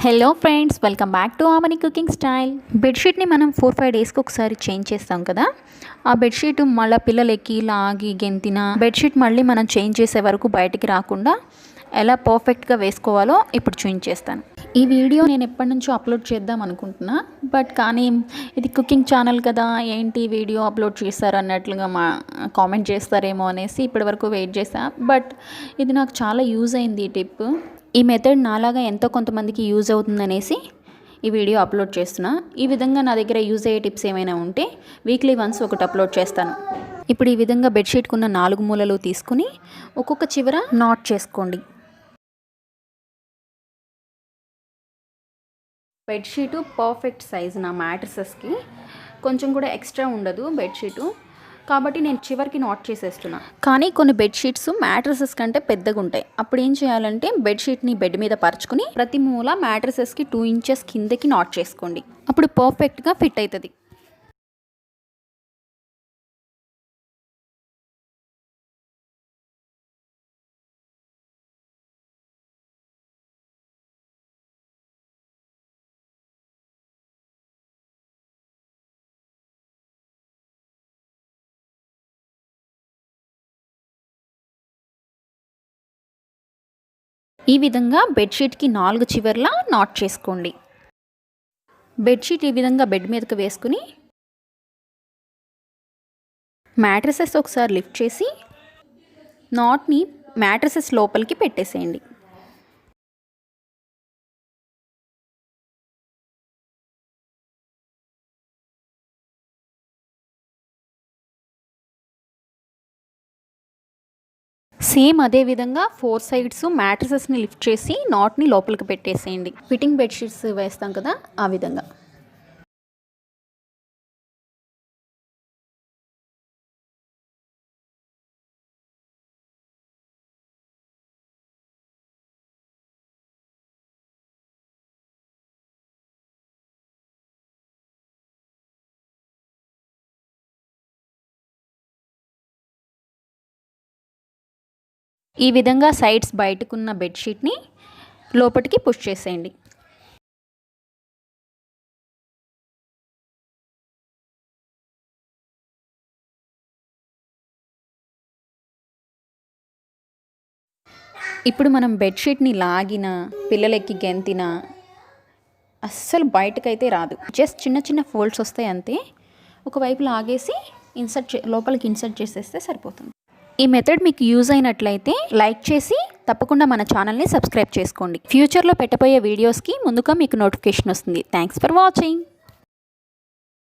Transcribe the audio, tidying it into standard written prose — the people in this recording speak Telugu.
Hello friends, welcome back to Amani cooking style. బెడ్షీట్ని మనం 4-5 డేస్కి ఒకసారి చేంజ్ చేస్తాం కదా. ఆ బెడ్షీట్ మళ్ళీ పిల్లలు ఎక్కి లాగి గెంతిన బెడ్షీట్ మళ్ళీ మనం చేంజ్ చేసే వరకు బయటికి రాకుండా ఎలా పర్ఫెక్ట్గా వేసుకోవాలో ఇప్పుడు చూపించేస్తాను. ఈ వీడియో నేను ఎప్పటి నుంచో అప్లోడ్ చేద్దాం అనుకుంటున్నా, కానీ ఇది కుకింగ్ ఛానల్ కదా, ఏంటి వీడియో అప్లోడ్ చేస్తారు అన్నట్లుగా కామెంట్ చేస్తారేమో అనేసి ఇప్పటి వరకు వెయిట్ చేశా. బట్ ఇది నాకు చాలా యూజ్ అయింది ఈ టిప్. ఈ మెథడ్ నాలాగా ఎంతో కొంతమందికి యూజ్ అవుతుందనేసి ఈ వీడియో అప్లోడ్ చేస్తున్నా. ఈ విధంగా నా దగ్గర యూజ్ అయ్యే టిప్స్ ఏమైనా ఉంటే వీక్లీ వన్స్ ఒకటి అప్లోడ్ చేస్తాను. ఇప్పుడు ఈ విధంగా బెడ్షీట్కున్న 4 మూలలు తీసుకుని ఒక్కొక్క చివర నాట్ చేసుకోండి. బెడ్షీటు పర్ఫెక్ట్ సైజ్ నా మ్యాట్రసెస్కి, కొంచెం కూడా ఎక్స్ట్రా ఉండదు బెడ్షీటు, కాబట్టి నేను చివరికి నాట్ చేసేస్తున్నా. కానీ కొన్ని బెడ్షీట్స్ మ్యాట్రసెస్ కంటే పెద్దగా ఉంటాయి. అప్పుడు ఏం చేయాలంటే బెడ్షీట్ని బెడ్ మీద పరుచుకుని ప్రతి మూల మ్యాట్రసెస్కి 2 ఇంచెస్ కిందకి నాట్ చేసుకోండి. అప్పుడు పర్ఫెక్ట్గా ఫిట్ అవుతుంది. ఈ విధంగా బెడ్షీట్కి 4 చివర్లా నాట్ చేసుకోండి. బెడ్షీట్ ఈ విధంగా బెడ్ మీదకి వేసుకుని మ్యాట్రసెస్ ఒకసారి లిఫ్ట్ చేసి నాట్ని మ్యాట్రసెస్ లోపలికి పెట్టేసేయండి. సేమ్ అదే విధంగా 4 సైడ్స్ మ్యాట్రసెస్ని లిఫ్ట్ చేసి నాట్ని లోపలికి పెట్టేసేయండి. ఫిట్టింగ్ బెడ్షీట్స్ వేస్తాం కదా, ఆ విధంగా. ఈ విధంగా సైడ్స్ బయటకున్న బెడ్షీట్ని లోపలికి పుష్ చేసేయండి. ఇప్పుడు మనం బెడ్షీట్ని లాగిన, పిల్లలకి గెంతిన అస్సలు బయటకైతే రాదు. జస్ట్ చిన్న చిన్న ఫోల్డ్స్ వస్తాయి అంతే. ఒకవైపు లాగేసి లోపలికి ఇన్సర్ట్ చేసేస్తే సరిపోతుంది. ఈ మెథడ్ మీకు యూజ్ అయినట్లయితే లైక్ చేసి తప్పకుండా మన ఛానల్ని సబ్స్క్రైబ్ చేసుకోండి. ఫ్యూచర్లో పెట్టబోయే వీడియోస్కి ముందుగా మీకు నోటిఫికేషన్ వస్తుంది. Thanks for watching.